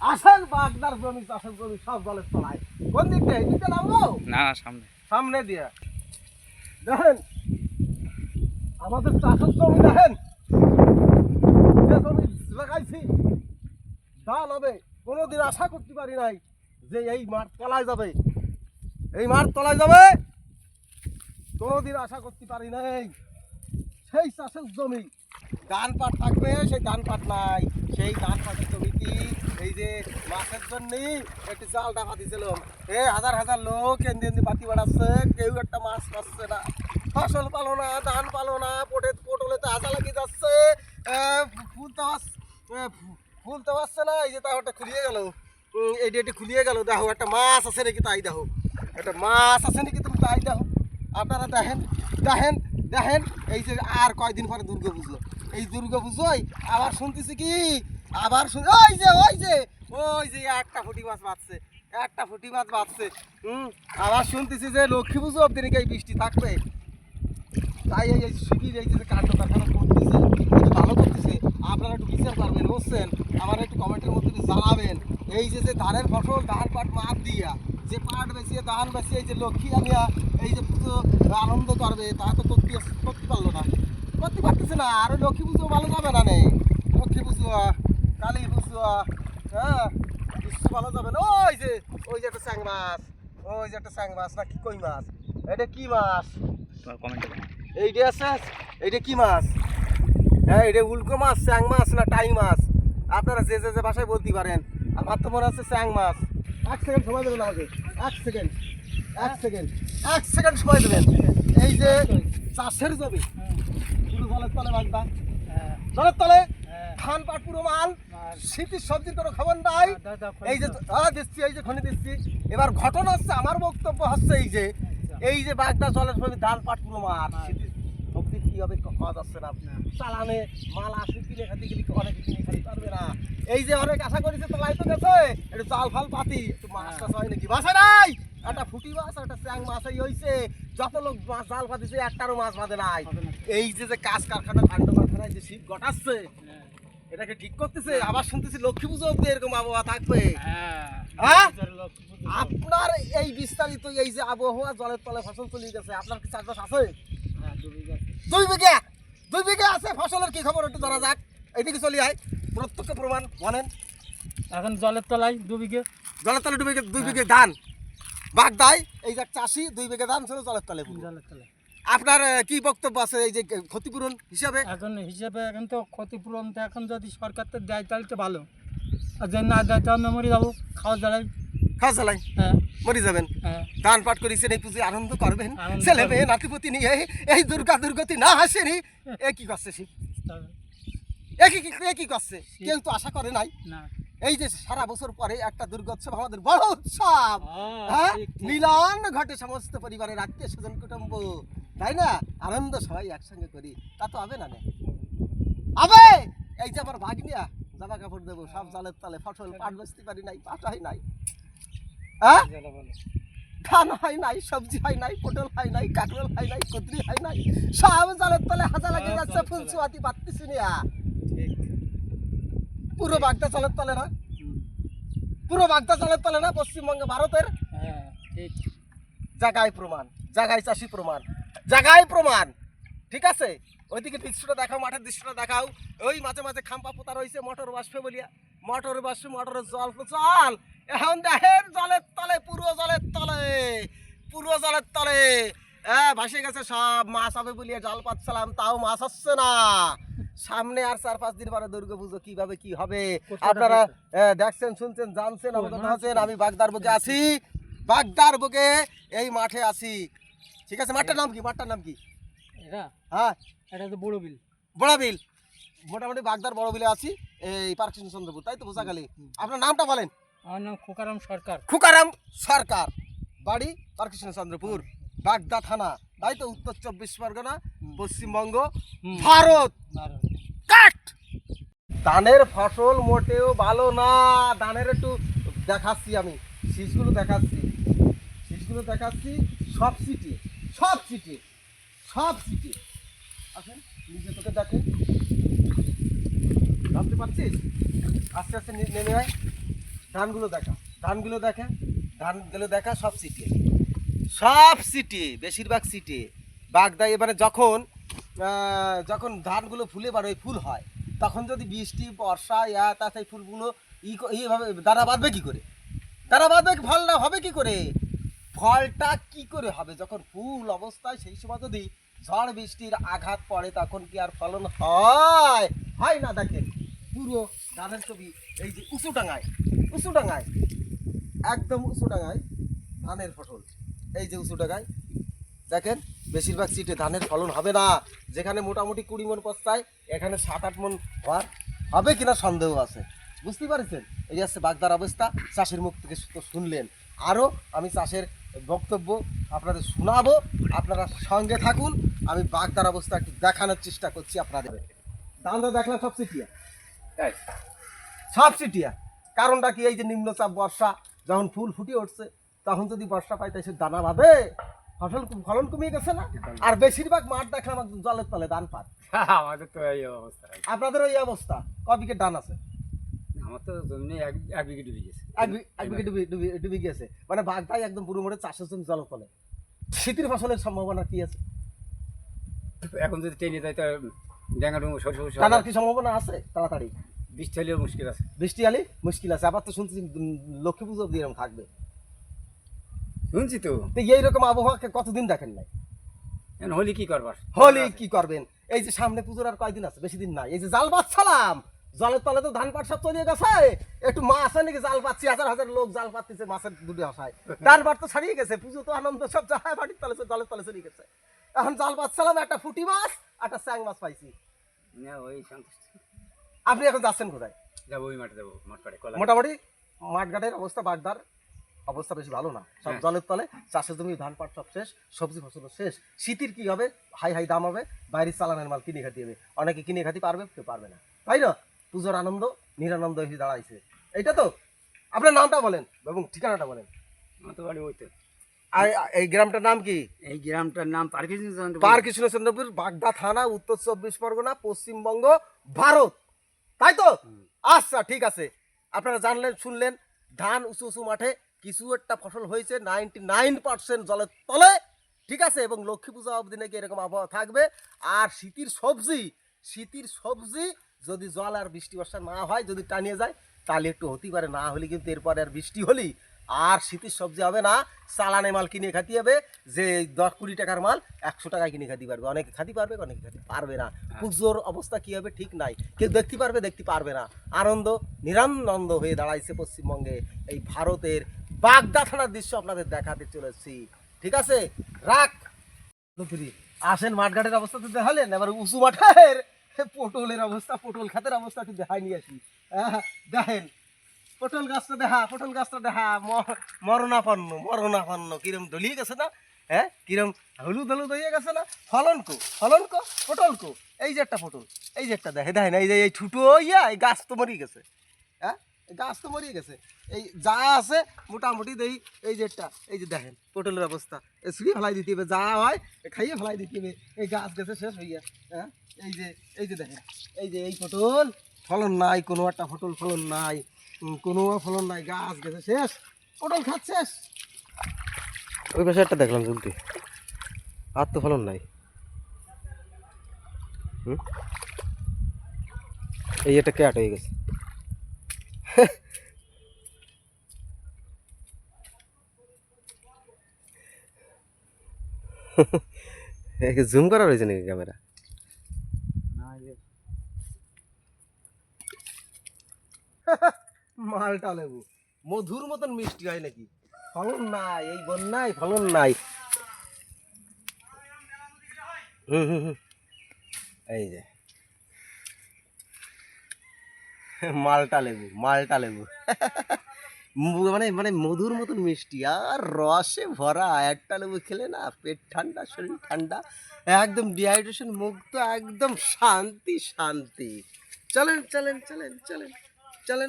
আসেন বাগদার জমি চাষের জমি সব জলের তলায়। কোন দিক দিয়ে? এদিকে নামবো না সামনে সামনে দিয়ে। দেখেন আমাদের চাষের জমি, দেখেন যে জমি লাগাইছি ধান হবে, কোনোদিন আশা করতে পারি নাই যে এই মাঠ তলায় যাবে, এই মাঠ তলায় যাবে, কোনোদিন আশা করতে পারি নাই। সেই চাষের জমি ধান পাট থাকবে, সেই ধান পাট নাই। সেই ধান পাটের জমিটি এই যে মাছের জন্য একটি জাল ডাকা দিয়েছিলাম, হাজার হাজার লোক এমনি এমনি বাতি বাড়াচ্ছে, কেউ একটা মাছ পাচ্ছে না। ফসল পালো না, ধান পালো না, পটলে তো আশা লাগিয়ে যাচ্ছে, ফুল তো পাচ্ছে না। এই যে তাহলে খুলিয়ে গেল, এই ডেটে খুলিয়ে গেল, দেখো একটা মাছ আছে নাকি তাই দেখো, একটা মাছ আছে নাকি তুমি তাই দেখো। আপনারা দেখেন দেখেন দেখেন, এই যে আর কয়দিন পরে দুর্গা পুজো, এই দুর্গা পুজোয় আবার শুনতেছি কি, আবার ওই যে ওই যে ওই যে একটা ফুটি মাছ বাঁচছে, একটা ফুটি মাছ বাঁচছে। আবার শুনতেছি যে লক্ষ্মী পুজো অব্দি নাকি এই বৃষ্টি থাকবে। তাই এই শিবির এই যে কাণ্ড কারখানা করতেছে, ভালো করতেছে, আপনারা একটু বিচার করবেন, বুঝছেন? আমার একটু কমেন্টের মধ্যে জানাবেন। এই যে যে ধানের ফসল ধান পাট মাছ দিয়া যে পাট বেঁচিয়ে ধান বেঁচিয়ে এই যে লক্ষ্মী আনিয়া এই যে পুজো আনন্দ করবে, তা তো করতে পারলো না, করতে পারতেছে না। আর লক্ষ্মী পুজো ভালো যাবে না, নেই লক্ষ্মী পুজো কালী পুজো, হ্যাঁ কিছু ভালো যাবে না। ওই যে একটা স্যাং মাছ, ওই যে একটা স্যাং মাছ না কি কই মাছ, এটা কি মাছ? এইটা আছে, এইটা কি মাছ? হ্যাঁ এটা উল্কো মাছ, স্যাং মাছ না টাই মাছ, আপনারা যে যে ভাষায় বলতে পারেন। আমার তো মনে হচ্ছে স্যাং মাছ। 1 সেকেন্ড সময় দেবেন আমাকে, 1 সেকেন্ড 1 সেকেন্ড 1 সেকেন্ড সময় দেবেন। এই যে চাষের জমি পুরো জলের তলে বাগদা, জলের তলে ধান পাট পুরো মাল, শীতের সবজির কোনো খবর নাই। এই যে দিচ্ছি, এই যে খনি দিচ্ছি। এবার ঘটনা হচ্ছে, আমার বক্তব্য হচ্ছে এই যে বাগদা জলের জমি ধান পাট পুরো মাল, শীতের সবজি কি হবে খাওয়া যাচ্ছে না। চালানে মাল আসে কিনে খাতে গেলে অনেক কিনে খাতে পারবে না। এই যে অনেক আশা করেছে তো লাইতো গেছে, একটু জাল ফাল পাতি, একটু মাছ টাছ হয় নাকি, মাছ নাই। একটা ফুটি মাছ একটা চ্যাং মাছ হয়েছে, যত লোক মাছ জাল পাতিছে একটারও মাছ বাঁধে নাই। এই যে যে কাজ কারখানা কাণ্ড কারখানায় যে শীত ঘটাচ্ছে, এটাকে ঠিক করতেছে। আবার শুনতেছি লক্ষ্মী পুজো অব্দি এরকম আবহাওয়া থাকবে। হ্যাঁ আপনার এই বিস্তারিত এই যে আবহাওয়া জলের তলে ফসল চলে গেছে, আপনার কি চাষবাস আছে? 2 বিঘা আছে ফসলের কি খবর একটু জানা যাক, এইদিকে চলে আয়, প্রত্যক্ষ প্রমাণ বলেন। এখন জলের তলায় 2 বিঘে, জলের তলে 2 বিঘে ধান বাগদায়, এই যে চাষি 2 বিঘা ধান ছিল জলের তলে। জলের তলায় আপনার কি বক্তব্য আছে এই যে ক্ষতিপূরণ হিসাবে? এখন তো ক্ষতিপূরণ তো এখন যদি সরকার তো দেয় তাহলে তো ভালো, আর যদি না দেয় তাহলে মরে যাবো খাওয়া জ্বালাই। খাওয়া জ্বালাই মরে যাবেন। ধান পাট করেছেন, এই পুজোয় আনন্দ করবেন, ছেলে মেয়ে নাতিপতি নিয়ে এই দুর্গতি না হাসেনি। এ কি করছে শিব, এ কি করছে? কেউ তো আশা করে নাই। এই যে সারা বছর পরে একটা দুর্গোৎসব, আমাদের বড় উৎসব, হ্যাঁ মিলন ঘটে সমস্ত পরিবারের আত্মীয় স্বজন কুটুম্ব, তাই না? আনন্দ সবাই একসঙ্গে করি, তা তো হবে না হবে। এই যে আমার ভাগ্নিয়া জামা কাপড় দেবো সব জলের তলে, ফসল পাট বেচতে পারি নাই, পাট হয় নাই, হ্যাঁ ধান হয় নাই, সবজি হয় নাই, পটল হয় নাই, কাঁকরোল হয় নাই, কুদরি হয় নাই, সব জলের তলে হাজা লাগে যাচ্ছে, ফুল চুয়াতি পারতেছি না। পুরো বাগদা জলের তলে না, পুরো বাগদা জলের তলে না, পশ্চিমবঙ্গে ভারতের জায়গায় প্রমাণ, জায়গায় চাষি প্রমাণ, জায়গায় প্রমাণ, ঠিক আছে? ওইদিকে দৃশ্যটা দেখাও, মাঠের দৃশ্যটা দেখাও। ওই মাঝে মাঝে খাম্পা পোতা রয়েছে মোটর বাষ্পে বলিয়া, মোটর বাষ্পে মোটরের জল তো চল। এখন দেখেন জলের তলে, পুরো জলের তলে, পুরো জলের তলে ভাসে গেছে সব। মাছ হবে বলিয়া জাল পাচ্ছিলাম, তাও মাছ হচ্ছে না। সামনে আর 4-5 দিন পরে দুর্গা পুজো, কিভাবে কি হবে আপনারা দেখছেন, শুনছেন, জানছেন, অবগত আছেন। আমি বাগদার বুকে আছি, বাগদার বুকে এই মাঠে আছি, ঠিক আছে? মাঠটার নাম কি? মাঠটার নাম কি? হ্যাঁ এটা তো বড় বিল, বড় বিল, মোটামুটি বাগদার বড় বিলে আছি, এই পার্ক চন্দ্রপুর, তাই তো? বোঝা গেলে। আপনার নামটা বলেন। আমার নাম খোকারাম সরকার। খোকারাম সরকার, বাড়ি পার্ক চন্দ্রপুর, বাগদা থানা, তাই তো? উত্তর 24 পরগনা, পশ্চিমবঙ্গ, ভারত। কাট ধানের ফসল মোটেও ভালো না। ধানের একটু দেখাচ্ছি আমি, শীষগুলো দেখাচ্ছি, শীষগুলো দেখাচ্ছি, সব সিটি, সব সিটি, সব সিটি। আসেন নিজে তোকে দেখেন, ভাবতে পারছিস? আস্তে আস্তে নেমে আয়, ধানগুলো দেখা, ধানগুলো দেখা, ধানগুলো দেখা, সব সিটিয়ে, সব সিটিয়ে, বেশিরভাগ সিটিয়ে বাগদায়। এবারে যখন যখন ধানগুলো ফুলে বাড়ে, ফুল হয়, তখন যদি বৃষ্টি বর্ষা তাতে ফুলগুলো এইভাবে দানা বাঁধবে কী করে? দানা বাঁধবে, ফল না হবে কি করে? ফলটা কি করে হবে যখন ফুল অবস্থায়? সেই সময় যদি ঝড় বৃষ্টির আঘাত পড়ে তখন কি আর ফলন হয়? হয় না। দেখেন পুরো ধানের ছবি, এই যে উঁচু ডাঙায়, উঁচু ডাঙায়, একদম উঁচু ডাঙায় ধানের ফসল, এই যে উঁচু ডাঙায় দেখেন বেশিরভাগ সিটে ধানের ফলন হবে না। যেখানে মোটামুটি 20 মণ পস্তায়, এখানে 7-8 মণ হওয়ার হবে কিনা সন্দেহ আছে। বুঝতে পারছেন? এই হচ্ছে বাগদার অবস্থা। চাষের মুখ থেকে তো শুনলেন, আরও আমি চাষের বক্তব্য আপনাদের শোনাবো, আপনারা সঙ্গে থাকুন। আমি বাগদার অবস্থা একটু দেখানোর চেষ্টা করছি আপনাদের। ধানটা দেখলাম সব সিটিয়া, সব সিটিয়া। কারণটা কি? এই যে নিম্নচাপ বর্ষা, যখন ফুল ফুটে উঠছে তখন যদি বর্ষা পাই তাই সে দানা বাঁধে, ফসল ফলন কমিয়ে গেছে না? আর বেশিরভাগ মাঠ দেখলাম একদম জলের তলে ধান পাত। আমাদের তো এই অবস্থা। আপনাদেরও এই অবস্থা? ক বিঘে ধান আছে? আমার তো জমি এক বিঘে ডুবে গেছে। এক বিঘে ডুবে গিয়েছে, মানে বাগদাই একদম পুরো মোড়ে চাষের জমি জলের তলে। শীতের ফসলের সম্ভাবনা কি আছে? এখন যদি টেনে যায় তো ডেঙ্গা ডুঙ্গু সরষে টানার কি সম্ভাবনা আছে? তাড়াতাড়ি বৃষ্টি হলেও মুশকিল আছে। বৃষ্টি আলি মুশকিল আছে। আবার তো শুনছি লক্ষ্মী পুজো অব্দি এরকম থাকবে। শুনছি তো। তো এইরকম আবহাওয়াকে কতদিন দেখেন নাই? এখন হোলি কি করবার? হোলি কি করবেন? এই যে সামনে পুজোর আর কয়দিন আছে, বেশি দিন নাই। এই যে জাল বাচ্চালাম, জলের তলে তো ধান পাট সব চলিয়ে গেছে। একটু মাছ আছে নাকি? জাল পাচ্ছি, হাজার হাজার লোক জাল পাচ্ছে মাছের দুটো আশায়। ধান পাট তো ছাড়িয়ে গেছে, পুজো তো আনন্দ সব জাহায় বাড়ির তলে জলের তলে চলে গেছে। এখন জাল বাচ্চালাম, একটা ফুটি মাছ, একটা চ্যাং মাছ পাইছি। না ওই সন্তুষ্ট। আপনি এখন যাচ্ছেন কোথায়? যাবো ওই মাঠে, যাবো মাঠ পাড়ে কলা। মোটামুটি মাঠঘাটের অবস্থা, বাগদার অবস্থা বেশি ভালো না। সব হ্যাঁ। জলের তলে, চাষের জমি ধান পাট সব শেষ, সবজি ফসল শেষ। শীতের কি হবে? হাই হাই দাম হবে, বাইরের চালানের মাল কিনে খাতে হবে। অনেকে কিনে খাতে পারবে, কেউ পারবে না, তাই না? পুজোর আনন্দ নিরানন্দ হয়ে দাঁড়াইছে, এইটা তো। আপনার নামটা বলেন এবং ঠিকানাটা বলেন। আমার তো বাড়ি ওইতে। আর এই গ্রামটার নাম কি? এই গ্রামটার নাম কৃষ্ণচন্দ্রপুর, বাগদা থানা, উত্তর 24 পরগনা, পশ্চিমবঙ্গ, ভারত, তাই তো? আচ্ছা ঠিক আছে, আপনারা জানলেন শুনলেন। ধান উঁচু উঁচু মাঠে কিছু একটা ফসল হয়েছে, 99% জলের তলে, ঠিক আছে? এবং লক্ষ্মী পূজা অবধি নাকি এরকম আবহাওয়া থাকবে। আর শীতের সবজি, শীতের সবজি যদি জল আর বৃষ্টি বর্ষা না হয়, যদি টানিয়ে যায় তাহলে একটু হতেই পারে, না হলে কিন্তু এরপরে আর বৃষ্টি হলেই আর শীতের সবজি হবে না। চালানে মাল কিনে খাতে হবে, যে 10-20 টাকার মাল 100 টাকায় কিনে খাতে পারবে। অনেকে খাতে পারবে, অনেকে খাতে পারবে না। পুজোর অবস্থা কী হবে ঠিক নাই, কেউ দেখতে পারবে, দেখতে পারবে না। আনন্দ নিরানন্দ হয়ে দাঁড়াইছে পশ্চিমবঙ্গে। এই ভারতের বাগদা থানার দৃশ্য আপনাদের দেখাতে চলেছি, ঠিক আছে? রাখ আসেন, মাঠঘাটের অবস্থা তো দেখালেন, এবার উঁচু মাঠের পটলের অবস্থা, পটল খাতের অবস্থা একটু দেখাই নিয়ে আসি। দেখেন পটল গাছটা দেখা, পটল গাছটা দেখা, মরণাপন্ন, মরণাপন্ন। কিরম দলিয়ে গেছে না? হ্যাঁ, কিরম হলুদ হলুদ হয়ে গেছে না? ফলন কো, ফলন কো, পটল কো। এই যে একটা পটল, এই যে একটা দেখে, দেখেন এই যে এই ঠুটো ইয়া, এই গাছ তো মরিয়ে গেছে। হ্যাঁ, গাছ তো মরিয়ে গেছে। এই যা আছে মোটামুটি দেই, এই যে একটা, এই যে দেখেন পটলের অবস্থা, এই ছুঁড়ে ফেলাই দিতে হবে, যা হয় খাইয়ে ফেলাই দিতে হবে। এই গাছ গেছে শেষ হইয়া। হ্যাঁ, এই যে দেখেন, এই যে এই পটল ফলন নাই, কোনো একটা পটল ফলন নাই, কোনো ফলন নাই, গাছ গেছে শেষ, পটল খাত শেষ। ওই পাশে একটা দেখলাম চলতে, আর তো ফলন নাই। এই এটা ক্যাট হয়ে গেছে। জুম করা রয়েছে নাকি ক্যামেরা? মালটা লেবু মধুর মতন মিষ্টি হয় নাকি? ফলন নাই, এই বন্যায় ফলন নাই। এই যে মালটা লেবু, মালটা লেবু মানে মানে মধুর মতন মিষ্টি আর রসে ভরা। একটা লেবু খেলে না পেট ঠান্ডা, শরীর ঠান্ডা, একদম ডিহাইড্রেশন মুক্ত, একদম শান্তি শান্তি। চলেন চলেন চলেন চলেন চলেন।